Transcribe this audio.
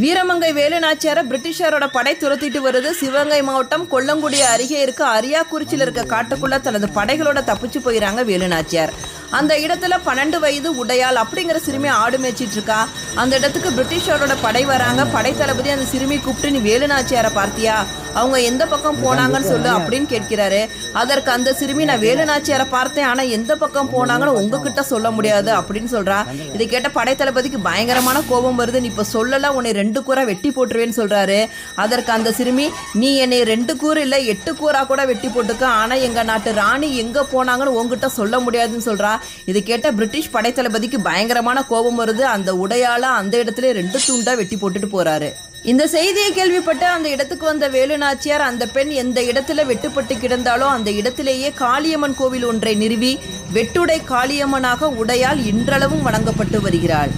வீரமங்கை வேலுநாச்சியாரை பிரிட்டிஷாரோட படை துரத்திட்டு வருது. சிவகங்கை மாவட்டம் கொல்லங்குடி அருகே இருக்க அரியாக்குறிச்சியில் இருக்க காட்டுக்குள்ள தனது படைகளோட தப்பிச்சு போயிறாங்க வேலுநாச்சியார். அந்த இடத்துல 12 வயது உடையாள் அப்படிங்கிற சிறுமி ஆடு மேய்ச்சிட்டு இருக்கா. அந்த இடத்துக்கு பிரிட்டிஷாரோட படை வராங்க. படை தளபதி அந்த சிறுமி கூப்பிட்டு, நீ வேலுநாச்சியாரை பார்த்தியா, அவங்க எந்த பக்கம் போனாங்கன்னு சொல்லு அப்படின்னு கேட்கிறாரு. அதற்கு அந்த சிறுமி, நான் வேலுநாச்சியாரை பார்த்தேன், ஆனா எந்த பக்கம் போனாங்கன்னு உங்ககிட்ட சொல்ல முடியாது அப்படின்னு சொல்றா. இதை கேட்ட படை தளபதிக்கு பயங்கரமான கோபம் வருது. நீ இப்ப சொல்லல, உன்னை 2 கூரா வெட்டி போட்டுருவேன்னு சொல்றாரு. அதற்கு அந்த சிறுமி, நீ என்னை 2 கூறு இல்ல 8 கூரா கூட வெட்டி போட்டுக்க, ஆனா எங்க நாட்டு ராணி எங்க போனாங்கன்னு உங்ககிட்ட சொல்ல முடியாதுன்னு சொல்றா. இதை கேட்ட பிரிட்டிஷ் படை தளபதிக்கு பயங்கரமான கோபம் வருது. அந்த உடையால அந்த இடத்துல 2 துண்டா வெட்டி போட்டுட்டு போறாரு. இந்த செய்தியை கேள்விப்பட்டு அந்த இடத்துக்கு வந்த வேலுநாச்சியார், அந்த பெண் எந்த இடத்துல வெட்டுப்பட்டு கிடந்தாலோ அந்த இடத்திலேயே காளியம்மன் கோவில் ஒன்றை நிறுவி வெட்டுடை காளியம்மனாக உடையால் இன்றளவும் வணங்கப்பட்டு வருகிறாள்.